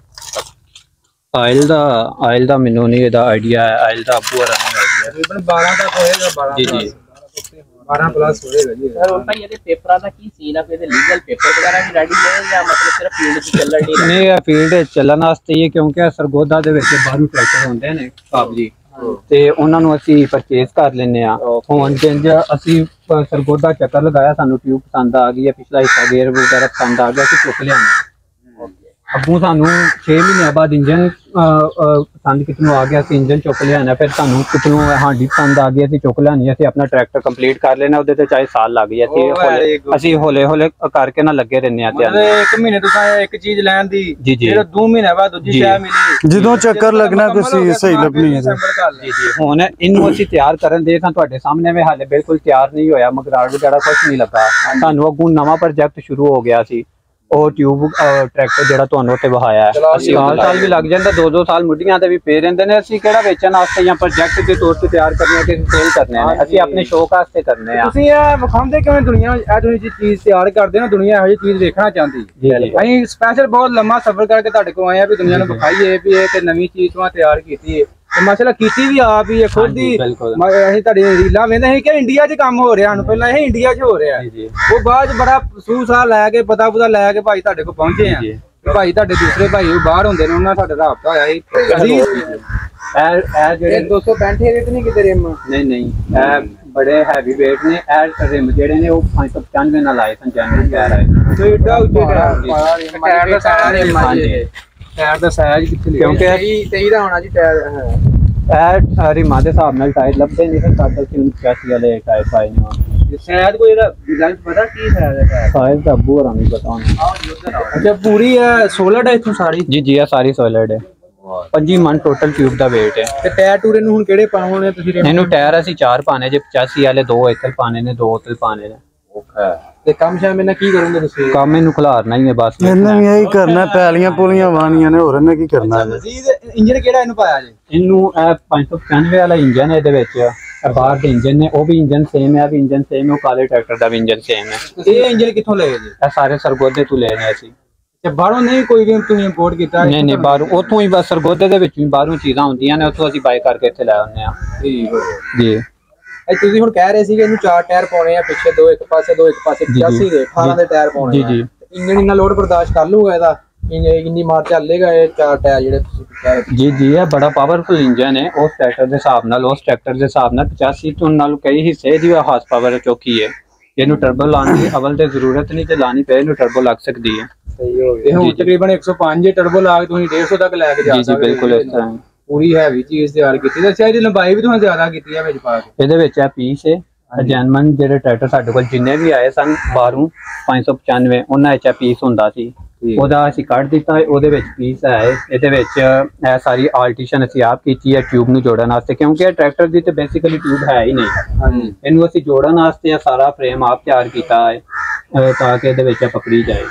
ਆਇਲ ਦਾ ਮੈਨੂੰ ਨਹੀਂ ਇਹਦਾ ਆਈਡੀਆ ਹੈ, ਆਇਲ ਦਾ ਆਪੂ ਆਰਾਮ ਆਈਡੀਆ। ਤਕਰੀਬਨ 12 ਤੱਕ ਹੋਏਗਾ, 12 ਜੀ ਜੀ 12 ਪਲੱਸ ਹੋਏਗਾ ਜੀ। ਸਰ ਹੁਣ ਭਾਈ ਇਹਦੇ ਪੇਪਰਾਂ ਦਾ ਕੀ ਸੀਨ ਆ? ਕੋਈ ਇਹਦੇ ਲੀਗਲ ਪੇਪਰ ਵਗੈਰਾ ਵੀ ਰੈਡੀ ਨੇ ਜਾਂ ਮਤਲਬ ਸਿਰਫ ਫੀਲਡ 'ਚ ਚੱਲਣ ਦੀ? ਨਹੀਂ, ਇਹ ਫੀਲਡ ਚੱਲਣ ਵਾਸਤੇ ਹੀ ਹੈ, ਕਿਉਂਕਿ ਸਰਗੋਦਾ ਦੇ ਵਿੱਚ ਬਾਹਰੋਂ ਟਰੈਕਟਰ ਹੁੰਦੇ ਨੇ ਸਾਹਿਬ ਜੀ, ਤੇ ਉਹਨਾਂ ਨੂੰ ਅਸੀਂ ਪਰਚੇਸ ਕਰ ਲੈਂਦੇ ਆ। ਹੁਣ ਜਿੰਜ ਅਸੀਂ ਸਰਗੋਦਾ ਚੱਕਰ ਲਗਾਇਆ, ਸਾਨੂੰ ਟਿਊਬ ਪਸੰਦ ਆ ਗਈ ਹੈ, ਪਿਛਲਾ ਹਿੱਸਾ ਗੇਅਰ ਵਗੈਰਾ ਪਸੰਦ ਆ ਗਿਆ, ਅਸੀਂ ਚੁੱਕ ਲਿਆਉਂਦੇ। ਅੱਗੋਂ ਸਾਨੂੰ 6 ਮਹੀਨਿਆਂ ਬਾਅਦ ਇੰਜਨ ਪਸੰਦ ਕਿਤਨੋਂ ਆ ਗਿਆ, ਅਸੀਂ ਇੰਜਨ ਚੁੱਕ ਲਿਆਣਾ। ਫਿਰ ਸਾਨੂੰ ਕਿਤਨੋਂ ਹਾਂਡੀ ਪਸੰਦ ਆ ਗਈ, ਅਸੀਂ ਚੁੱਕ ਲਿਆਣੀ, ਅਸੀਂ ਆਪਣਾ ਟਰੈਕਟਰ ਕੰਪਲੀਟ ਕਰ ਲੈਣਾ। ਉਹਦੇ ਤੇ ਚਾਹੇ ਸਾਲ ਲੱਗ ਜਾਏ, ਅਸੀਂ ਹੌਲੇ ਹੌਲੇ ਕਰਕੇ ਨਾ ਲੱਗੇ ਰਹਿੰਦੇ ਆ। ਇੱਕ ਮਹੀਨੇ ਤੁਸੀਂ ਇੱਕ ਚੀਜ਼ ਲੈਣ ਦੀ, ਜੀ ਜੀ, ਫਿਰ 2 ਮਹੀਨੇ ਬਾਅਦ ਦੂਜੀ ਸ਼ੈ ਮਿਲੀ, ਜਦੋਂ ਚੱਕਰ ਲੱਗਣਾ ਕੋਈ ਸਹੀ ਲੱਭਣੀ ਹੈ। ਜੀ ਜੀ, ਹੁਣ ਇਹਨੂੰ ਅਸੀਂ ਤਿਆਰ ਕਰਨ ਦੇ ਤਾਂ ਤੁਹਾਡੇ ਸਾਹਮਣੇ ਵੀ ਹਾਲੇ ਬਿਲਕੁਲ ਤਿਆਰ ਨਹੀਂ ਹੋਇਆ, ਮਗਰਾੜ ਵਗੈਰਾ ਕੁਝ ਨਹੀਂ ਲੱਗਾ। ਸਾਨੂੰ ਅੱਗੋਂ ਨਵਾਂ ਪ੍ਰੋਜੈਕਟ ਸ਼ੁਰੂ ਹੋ ਗਿਆ ਸੀ, ਉਹ ਟਿਊਬ ਟਰੈਕਟਰ ਜਿਹੜਾ ਤੁਹਾਨੂੰ ਉੱਤੇ ਵਹਾਇਆ ਹੈ। ਸਾਲ ਵੀ ਲੱਗ ਜਾਂਦਾ, 2-2 ਸਾਲ ਮੁੱਢੀਆਂ ਤੇ ਵੀ ਪਏ ਰਹਿੰਦੇ ਨੇ। ਅਸੀਂ ਕਿਹੜਾ ਵੇਚਣ ਵਾਸਤੇ ਜਾਂ ਪ੍ਰੋਜੈਕਟ ਦੇ ਤੌਰ ਤੇ ਤਿਆਰ ਕਰਨੇ ਆ ਕਿ ਸੇਲ ਕਰਨੇ ਨੇ, ਅਸੀਂ ਆਪਣੇ ਸ਼ੌਕ ਵਾਸਤੇ ਕਰਨੇ ਆ। ਤੁਸੀਂ ਇਹ ਵਿਖਾਉਂਦੇ ਕਿਵੇਂ ਦੁਨੀਆ ਇਹ ਜਿਹੀ ਚੀਜ਼ ਤਿਆਰ ਕਰਦੇ ਨਾ, ਦੁਨੀਆ ਇਹੋ ਜਿਹੀ ਚੀਜ਼ ਵੇਖਣਾ ਚਾਹੁੰਦੀ। ਅਸੀਂ ਸਪੈਸ਼ਲ ਬਹੁਤ ਲੰਮਾ ਸਫ਼ਰ ਕਰਕੇ ਤੁਹਾਡੇ ਕੋਲ ਆਏ ਆ ਵੀ ਦੁਨੀਆ ਨੂੰ ਵਿਖਾਈਏ ਵੀ ਇਹ ਤੇ ਨਵੀਂ ਚੀਜ਼ ਤੋਂ ਤਿਆਰ ਕੀਤੀ ਹੈ, ਤੇ ਮਾਸ਼ਾਅੱਲਾ ਕੀਤੀ ਵੀ ਆਪ ਹੀ ਖੁਦ ਹੀ। ਅਸੀਂ ਤੁਹਾਡੀ ਰੀਲਾਂ ਵੇਖਦੇ ਸੀ ਕਿ ਇੰਡੀਆ 'ਚ ਕੰਮ ਹੋ ਰਿਹਾ, ਸਾਨੂੰ ਪਹਿਲਾਂ ਇਹ ਇੰਡੀਆ 'ਚ ਹੋ ਰਿਹਾ, ਉਹ ਬਾਅਦ 'ਚ ਬੜਾ ਸੂਹ-ਸਾਹ ਲੈ ਕੇ ਪਤਾ ਲੈ ਕੇ ਭਾਈ ਤੁਹਾਡੇ ਕੋਲ ਪਹੁੰਚੇ ਆ। ਭਾਈ ਤੁਹਾਡੇ ਦੂਸਰੇ ਭਾਈ ਬਾਹਰ ਹੁੰਦੇ ਨੇ, ਉਹਨਾਂ ਸਾਡਾ ਰਾਬਤਾ ਹੋਇਆ ਸੀ। ਅਸੀਂ ਇਹ ਜਿਹੜੇ 265 ਹੈਗੇ ਤੇ ਨਹੀਂ ਕਿਤੇ ਰਿਮ? ਨਹੀਂ, ਇਹ ਬੜੇ ਹੈਵੀ weight ਨੇ। ਇਹ ਰਿਮ ਜਿਹੜੇ ਨੇ ਉਹ 595 ਨਾਲ ਆਏ ਸਨ, ਜੈਨੂਅਲ ਟਾਇਰ ਆਏ। ਤੇ ਏਡਾ ਉੱਚਾ ਟਾਇਰ ਦਾ ਸਾਰਾ ਰਿਮ ਆ ਜੀ। ਟਾਇਰ ਦਾ ਸਾਈਜ਼ ਕਿੱਥੇ ਲਿਖਿਆ? ਕਿਉਂਕਿ 23 ਦਾ ਹੋਣਾ ਜੀ ਟਾਇਰ। ਇਹ ਰਿਮਾਂ ਦੇ ਹਿਸਾਬ ਨਾਲ ਟਾਇਰ ਲੱਭਦੇ ਨਹੀਂ ਸਨ, ਸਾਡਾ 85 ਵਾਲੇ ਟਾਇਰ ਪਾਏ ਨੇ। ਸ਼ਾਇਦ ਕੋਈ ਇਹਦਾ ਰਿਜ਼ਲਟ ਪਤਾ ਕੀ ਹੈ? ਸ਼ਾਇਦ ਤਾਂ ਅੱਬੂ ਹੋਰਾਂ ਨੂੰ ਪਤਾ ਹੋਣਾ। ਅੱਛਾ, ਪੂਰੀ ਹੈ ਸੋਲਿਡ ਹੈ ਇੱਥੋਂ ਸਾਰੀ? ਜੀ ਜੀ, ਇਹ ਸਾਰੀ ਸੋਲਿਡ ਹੈ। 25 ਮਨ ਟੋਟਲ ਟਿਊਬ ਦਾ weight ਹੈ। ਤੇ ਟਾਇਰ ਟੂਰੇ ਨੂੰ ਹੁਣ ਕਿਹੜੇ ਪਾਉਣੇ ਤੁਸੀਂ? ਇਹਨੂੰ ਟਾਇਰ ਅਸੀਂ 4 ਪਾਣੇ ਜੇ, 85 ਵਾਲੇ 2 ਇੱਥੇ ਪਾਣੇ ਨੇ, 2 ਉੱਤੇ ਪਾਣੇ ਨੇ। ਤੇ ਕੰਮ ਸ਼ਾਮ ਇਹਨਾਂ ਕੀ ਕਰੋਗੇ ਤੁਸੀਂ? ਕੰਮ ਇਹਨੂੰ ਖਿਲਾਰਨਾ ਹੀ ਹੈ ਬਸ। ਇਹਨੇ ਵੀ ਇਹੀ ਕਰਨਾ, ਪੈਲੀਆਂ ਪੁਲੀਆਂ ਵਾਹਣੀਆਂ ਨੇ, ਹੋਰ ਇਹਨੇ ਕੀ ਕਰਨਾ। ਇੰਜਨ ਕਿਹੜਾ ਇਹਨੂੰ ਪਾਇਆ ਜੀ? ਇਹਨੂੰ 595 ਵਾਲਾ ਇੰਜਨ ਹੈ ਇਹਦੇ ਵਿੱਚ। ਬਾਹਰ ਦੇ ਇੰਜਨ ਨੇ, ਉਹ ਵੀ ਇੰਜਨ ਸੇਮ ਹੈ, ਵੀ ਇੰਜਨ ਸੇਮ ਹੈ, ਉਹ ਕਾਲੇ ਟਰੈਕਟਰ ਦਾ ਵੀ ਇੰਜਨ ਸੇਮ ਹੈ। ਇਹ ਇੰਜਨ ਕਿੱਥੋਂ ਲਏ ਜੀ? ਇਹ ਸਾਰੇ ਸਰਗੋਦੇ ਤੋਂ ਲਏ ਨੇ ਅਸੀਂ। ਤੇ ਬਾਹਰੋਂ ਨਹੀਂ ਕੋਈ ਵੀ ਤੁਸੀਂ ਇੰਪੋਰਟ ਕੀਤਾ? ਨਹੀਂ, ਬਾਹਰੋਂ ਉੱਥੋਂ ਹੀ, ਬਸ ਸਰਗੋਦੇ ਦੇ ਵਿੱਚ ਵੀ ਬਾਹਰੋਂ ਚੀਜ਼ਾਂ ਹੁੰਦੀਆਂ ਨੇ, ਉੱਥੋਂ ਅਸੀਂ ਬਾਈ ਕਰਕੇ ਇੱਥੇ ਲੈ ਆਉਂਦੇ ਆ। ਠੀਕ ਜੀ। ਤੁਸੀਂ ਹੁਣ ਕਹਿ ਰਹੇ ਸੀ ਕਿ ਇਹਨੂੰ 4 ਟਾਇਰ ਪਾਉਣੇ ਆ, ਪਿੱਛੇ 2 ਇੱਕ ਪਾਸੇ 2 ਇੱਕ ਪਾਸੇ, 85 ਦੇ 18 ਦੇ ਟਾਇਰ ਪਾਉਣੇ। ਜੀ ਜੀ। ਇੰਜਨ ਇੰਨਾ ਲੋਡ ਬਰਦਾਸ਼ਤ ਕਰ ਲੂਗਾ ਇਹਦਾ? ਇੰਨੀ ਮਾਰ ਚੱਲੇਗਾ ਇਹ 4 ਟਾਇਰ ਜਿਹੜੇ ਤੁਸੀਂ ਕਹਿ ਰਹੇ? ਜੀ ਜੀ, ਇਹ ਬੜਾ ਪਾਵਰਫੁਲ ਇੰਜਨ ਹੈ। ਉਸ ਟਰੈਕਟਰ ਦੇ ਹਿਸਾਬ ਨਾਲ 85 ਤੋਂ ਨਾਲ ਕਈ ਹਿੱਸੇ ਦੀ ਹਾਰਸ ਪਾਵਰ ਚੌਕੀ ਹੈ। ਇਹਨੂੰ ਟਰਬੋ ਲਾਉਣ ਦੀ ਅਵਲ ਤੇ ਜ਼ਰੂਰਤ ਨਹੀਂ, ਤੇ ਲਾਣੀ ਪਏ ਇਹਨੂੰ ਟਰਬੋ ਲੱਗ ਸਕਦੀ ਹੈ। ਸਹੀ ਹੋ ਗਿਆ। ਹੁਣ ਤਕਰੀਬਨ 105 ਟਰਬੋ ਲਾ ਕੇ ਤੁਸੀਂ 150 ਤੱਕ ਲੈ ਕੇ ਜਾ ਸਕਦੇ। ਜੀ ਬਿਲਕੁਲ ਇਸ ਤਰ੍ਹਾਂ ਪੂਰੀ ਹੈਵੀ ਚੀਜ਼ ਤਿਆਰ ਕੀਤੀ। ਦੱਸਿਆ ਇਹਦੀ ਲੰਬਾਈ ਵੀ ਤੁਹਾਨੂੰ ਜ਼ਿਆਦਾ ਕੀਤੀ ਹੈ ਵਿੱਚ ਪਾ ਕੇ। ਇਹਦੇ ਵਿੱਚ ਇਹ ਪੀਸ ਹੈ ਜੈਨਮਨ, ਜਿਹੜੇ ਟਰੈਕਟਰ ਸਾਡੇ ਕੋਲ ਜਿੰਨੇ ਵੀ ਆਏ ਸਨ ਬਾਹਰੋਂ 595, ਉਹਨਾਂ ਵਿੱਚ ਪੀਸ ਹੁੰਦਾ ਸੀ, ਉਹਦਾ ਅਸੀਂ ਕੱਢ ਦਿੱਤਾ। ਉਹਦੇ ਵਿੱਚ ਪੀਸ ਹੈ। ਇਹਦੇ ਵਿੱਚ ਇਹ ਸਾਰੀ ਆਲਟੀਸ਼ਨ ਅਸੀਂ ਆਪ ਕੀਤੀ ਹੈ ਟਿਊਬ ਨੂੰ ਜੋੜਨ ਵਾਸਤੇ, ਕਿਉਂਕਿ ਇਹ ਟਰੈਕਟਰ ਦੀ ਤੇ ਬੇਸਿਕਲੀ ਟਿਊਬ ਹੈ ਹੀ ਨਹੀਂ। ਇਹਨੂੰ ਅਸੀਂ ਜੋੜਨ ਵਾਸਤੇ ਸਾਰਾ ਫਰੇਮ ਆਪ ਤਿਆਰ ਕੀਤਾ ਹੈ ਤਾਂ ਕਿ ਇਹਦੇ ਵਿੱਚ ਪਕੜੀ ਜਾਏ।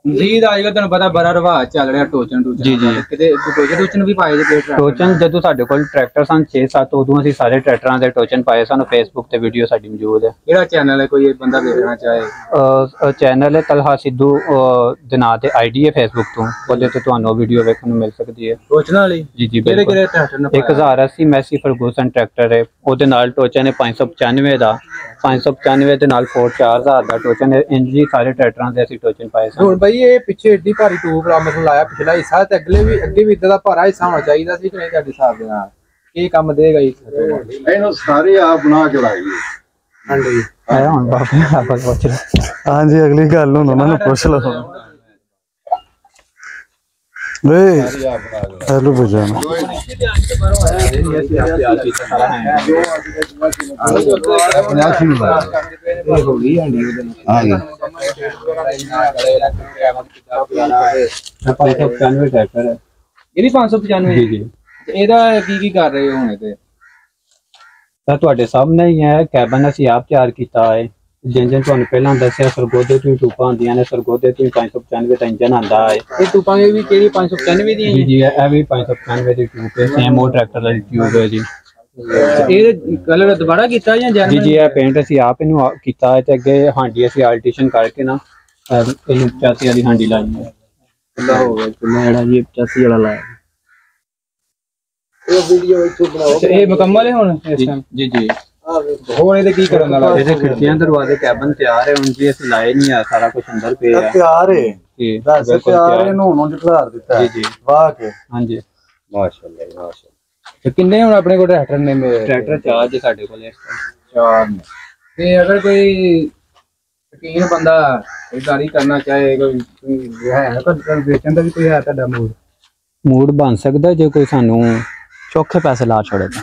ਜੀ ਅੱਜ ਕੱਲ੍ਹ ਤੁਹਾਨੂੰ ਪਤਾ ਬੜਾ ਰਿਵਾਜ ਚੱਲ ਰਿਹਾ ਟੋਚਨ ਟੂਚਨ। ਜੀ ਜੀ, ਕਿਤੇ ਟੋਚਨ ਵੀ ਪਾਏ ਜੇ? ਟੋਚਨ ਜਦੋਂ ਸਾਡੇ ਕੋਲ ਟਰੈਕਟਰ ਸਨ 6-7, ਉਦੋਂ ਅਸੀਂ ਸਾਰੇ ਟਰੈਕਟਰਾਂ ਦੇ ਟੋਚਨ ਪਾਏ। ਸਾਨੂੰ ਫੇਸਬੁੱਕ ਤੇ ਵੀਡੀਓ ਸਾਡੀ ਮੌਜੂਦ ਹੈ। ਕਿਹੜਾ ਚੈਨਲ ਹੈ, ਕੋਈ ਬੰਦਾ ਦੇਖਣਾ ਚਾਹੇ? ਚੈਨਲ ਹੈ ਤਲਹਾ ਸਿੱਧੂ ਦੇ ਨਾਂ ਤੇ ਆਈਡੀ ਹੈ ਫੇਸਬੁੱਕ ਤੋਂ, ਉਹਦੇ ਤੇ ਤੁਹਾਨੂੰ ਵੀਡੀਓ ਵੇਖਣ ਨੂੰ ਮਿਲ ਸਕਦੀ ਹੈ ਟੋਚਨ ਵਾਲੀ। ਜੀ ਜੀ, ਬਿਲਕੁਲ। 1080 ਮੈਸੀ ਫਰਗੂਸਨ ਟਰੈਕਟਰ ਹੈ, ਉਹਦੇ ਨਾਲ ਟੋਚਨ ਹੈ 595 ਦਾ, 595 ਦੇ ਨਾਲ ਫੋਰਡ 4000 ਦਾ ਟੋਚਨ ਹੈ। ਇੰਜ ਹੀ ਸਾਰੇ ਟਰੈਕਟਰਾਂ ਦੇ ਅਸੀਂ ਟੋਚਨ ਪਾਏ ਸਨ। ਹੁਣ ਬਈ ਇਹ ਪਿੱਛੇ ਏਡੀ ਭਾਰੀ ਟੂਬ ਮਤਲਬ ਲਾਇਆ ਪਿਛਲਾ ਹਿੱਸਾ, ਤੇ ਅੱਗੇ ਵੀ ਇਦਾਂ ਦਾ ਭਾਰਾ ਹਿੱਸਾ ਹੋਣਾ ਚਾਹੀਦਾ ਸੀ ਕਿ ਨਹੀਂ ਤੁਹਾਡੇ ਹਿਸਾਬ ਦੇ ਨਾਲ? ਇਹ ਕੰਮ ਦੇਗਾ ਜੀ? ਇਹਨੂੰ ਸਾਰੇ ਆਪ ਬਣਾ ਕੇ ਲਾਈਏ। ਹਾਂਜੀ, ਹੁਣ ਬਾਬੇ ਆਪਾਂ ਪੁੱਛ ਲਓ। ਹਾਂਜੀ, ਅਗਲੀ ਗੱਲ ਹੁਣ ਉਹਨਾਂ ਨੂੰ ਪੁੱਛ ਲਓ। ਵੇ हेलो बजाना ट्रैक्टर है ਇਹ ਵੀ 595 जी जी ਇਹਦਾ ਕੀ ਕਰ ਰਹੇ ਹੋ ਹੁਣ ਤੇ ਤਾਂ ਤੁਹਾਡੇ ਸਾਹਮਣੇ ਹੀ ਹੈ ਕੈਬਨ ਅਸੀਂ ਆਪ ਤਿਆਰ ਕੀਤਾ ਹੈ ਜਿੰਜਨ ਤੁਹਾਨੂੰ ਪਹਿਲਾਂ ਦੱਸਿਆ ਸਰਗੋਦੇ ਤੋਂ ਟੂਪਾਂ ਆਉਂਦੀਆਂ ਨੇ ਸਰਗੋਦੇ ਤੋਂ 595 ਦਾ ਇੰਜਨ ਆਂਦਾ ਹੈ ਇਹ ਟੂਪਾਂ ਵੀ ਕਿਹੜੀ 595 ਦੀਆਂ ਜੀ ਜੀ ਇਹ ਵੀ 595 ਦੀ ਟਿਊਬ ਹੈ ਸੇਮ ਉਹ ਟਰੈਕਟਰ ਵਾਲੀ ਟਿਊਬ ਹੈ ਜੀ ਇਹ ਕਲਰ ਦੁਬਾਰਾ ਕੀਤਾ ਜਾਂ ਜੀ ਜੀ ਇਹ ਪੇਂਟ ਅਸੀਂ ਆਪ ਇਹਨੂੰ ਕੀਤਾ ਹੈ ਤੇ ਅੱਗੇ ਹਾਂਡੀ ਅਸੀਂ ਆਲਟੇਸ਼ਨ ਕਰਕੇ ਨਾ ਇਹਨੂੰ 85 ਵਾਲੀ ਹਾਂਡੀ ਲਾਈ ਹੈ ਕਿੰਨਾ ਹੋ ਗਿਆ ਕਿੰਨਾ ਜਿਹੜਾ ਜੀ 85 ਵਾਲਾ ਲਾਇਆ ਇਹ ਵੀਡੀਓ ਇੱਥੋਂ ਬਣਾਓ ਇਹ ਮੁਕੰਮਲ ਹੈ ਹੁਣ ਇਸ ਟਾਈਮ ਜੀ ਜੀ ਹੋਰ ਇਹਦੇ ਕੀ ਕਰਨ ਵਾਲਾ ਇਹਦੇ ਖਿੜਕੀਆਂ ਦਰਵਾਜ਼ੇ ਕੈਬਨ ਤਿਆਰ ਹੈ ਹੁਣ ਜੀ ਅਸੀਂ ਲਾਏ ਨਹੀਂ ਆ ਸਾਰਾ ਕੁਝ ਅੰਦਰ ਪਿਆ ਹੈ ਤਿਆਰ ਹੈ ਜੀ ਦੱਸ ਤਿਆਰ ਹੈ ਨੂੰ ਖਿਲਾਰ ਦਿੱਤਾ ਜੀ ਜੀ ਵਾਹ ਕੇ ਹਾਂਜੀ ਮਾਸ਼ਾਅੱਲਾ ਤੇ ਕਿੰਨੇ ਹੁਣ ਆਪਣੇ ਕੋਲ ਟਰੈਕਟਰ ਨੇ ਟਰੈਕਟਰ ਚਾਰ ਜੀ ਸਾਡੇ ਕੋਲ ਇਸ ਟਾਈਮ ਚਾਰ ਨੇ ਤੇ ਅਗਰ ਕੋਈ ਸ਼ੌਕੀਨ ਬੰਦਾ ਖਰੀਦਦਾਰੀ ਕਰਨਾ ਚਾਹੇ ਕੋਈ ਹੈ ਤਾਂ ਵੇਚਣ ਦਾ ਵੀ ਕੋਈ ਹੈ ਤੁਹਾਡਾ ਮੂਡ ਬਣ ਸਕਦਾ ਜੇ ਕੋਈ ਸਾਨੂੰ ਚੋਖੇ ਪੈਸੇ ਲਾ ਛੋੜੇ ਤਾਂ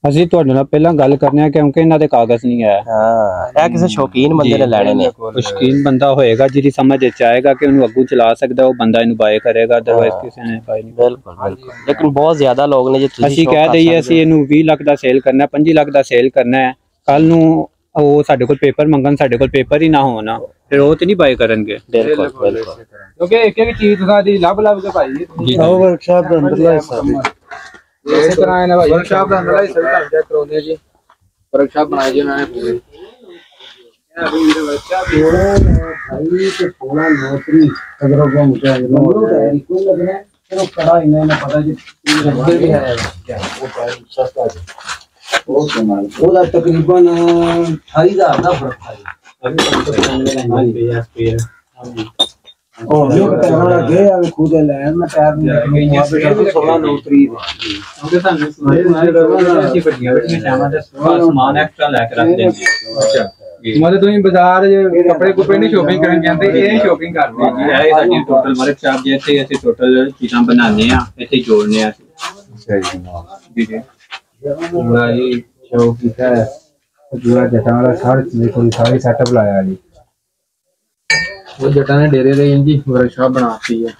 ਅਸੀਂ ਤੁਹਾਡੇ ਨਾਲ ਪਹਿਲਾਂ ਗੱਲ ਕਰਨੇ ਆ ਕਿਉਂਕਿ ਇਹਨਾਂ ਦੇ ਕਾਗਜ਼ ਨਹੀਂ ਆਇਆ ਹਾਂ ਇਹ ਕਿਸੇ ਸ਼ੌਕੀਨ ਬੰਦੇ ਨੇ ਲੈਣੇ ਨੇ ਸ਼ੌਕੀਨ ਬੰਦਾ ਹੋਏਗਾ ਜਿਹਦੀ ਸਮਝ ਵਿੱਚ ਆਏਗਾ ਕਿ ਉਹਨੂੰ ਅੱਗੂ ਚਲਾ ਸਕਦਾ ਉਹ ਬੰਦਾ ਇਹਨੂੰ ਬਾਏ ਕਰੇਗਾ ਅਦਰਵਾਈਜ਼ ਕਿਸੇ ਨੇ ਬਾਏ ਨਹੀਂ ਬਿਲਕੁਲ ਬਿਲਕੁਲ ਲੇਕਿਨ ਬਹੁਤ ਜ਼ਿਆਦਾ ਲੋਕ ਨੇ ਜੇ ਤੁਸੀਂ ਅਸੀਂ ਕਹਿ ਦਈਏ ਅਸੀਂ ਇਹਨੂੰ 20 ਲੱਖ ਦਾ ਸੇਲ ਕਰਨਾ 25 ਲੱਖ ਦਾ ਸੇਲ ਕਰਨਾ ਹੈ ਕੱਲ ਨੂੰ ਉਹ ਸਾਡੇ ਕੋਲ ਪੇਪਰ ਮੰਗਣ ਸਾਡੇ ਕੋਲ ਪੇਪਰ ਹੀ ਨਾ ਹੋਣਾ ਫਿਰ ਉਹ ਤੇ ਨਹੀਂ ਬਾਏ ਕਰਨਗੇ ਬਿਲਕੁਲ ਬਿਲਕੁਲ ਕਿਉਂਕਿ ਇੱਕ ਇੱਕ ਚੀਜ਼ ਤੁਸੀਂ ਲੱਭ ਕੇ ਭਾਈ ਉਹ ਵਰਕਸ਼ਾਪ ਦੇ ਅੰਦਰਲਾ ਹਿੱਸਾ ਵੀ ਇਸੇ ਤਰ੍ਹਾਂ ਇਹਨਾਂ ਭਾਈ ਵਰਕਸ਼ਾਪ ਦਾ ਅੰਦਰਲਾ ਹਿੱਸਾ ਵੀ ਤੁਹਾਨੂੰ ਚੈੱਕ ਕਰਾਉਂਦੇ ਜੀ ਵਰਕਸ਼ਾਪ ਬਣਾਈ ਜੀ ਉਹਨਾਂ ਨੇ ਪੂਰੀ ਇਹ ਵੀ ਵੀਰੇ ਵਰਕਸ਼ਾਪ भाई के 16 नौकरी अगर वो मुझे कोई लग रहा है चलो कड़ा इन्हें पता जी रद्दे भी है क्या वो सस्ता है वो कमाल वो तकरीबन 28000 का फर्क था और जो कैमरा गया है खुद लैंड में टायर में वहां पे 16 नौकरी ਕਿਉਂਕਿ ਸਾਨੂੰ ਅਸੀਂ ਵੱਡੀਆਂ ਵੱਡੀਆਂ ਸ਼ਾਮਾਂ ਦਾ ਸਮਾਨ ਐਕਸਟਰਾ ਲੈ ਕੇ ਰੱਖ ਦਿੰਦੇ ਅੱਛਾ ਮਤਲਬ ਤੁਸੀਂ ਬਾਜ਼ਾਰ ਕੱਪੜੇ ਕੁਪੜੇ ਨਹੀਂ ਸ਼ੋਪਿੰਗ ਕਰਨ ਜਾਂਦੇ ਇਹ ਸ਼ੋਪਿੰਗ ਕਰਦੇ ਜੀ ਇਹ ਸਾਡੀ ਟੋਟਲ ਵਰਕਸ਼ਾਪ ਜਿੱਥੇ ਅਸੀਂ ਟੋਟਲ ਚੀਜ਼ਾਂ ਬਣਾਉਂਦੇ ਆ ਇੱਥੇ ਜੋੜਨੇ ਆ ਅੱਛਾ ਜੀ ਜੀ ਪੂਰਾ ਜੀ ਸ਼ੋ ਕੀਤਾ ਹੈ ਪੂਰਾ ਜਟਾਂ ਵਾਲਾ ਸਾਰੀ ਸੈਟਅਪ ਲਾਇਆ ਜੀ ਉਹ ਜਟਾਂ ਨੇ ਡੇਰੇ ਦੇ ਇੰਜੀ ਵਰਕਸ਼ਾਪ ਬਣਾਤੀ ਹੈ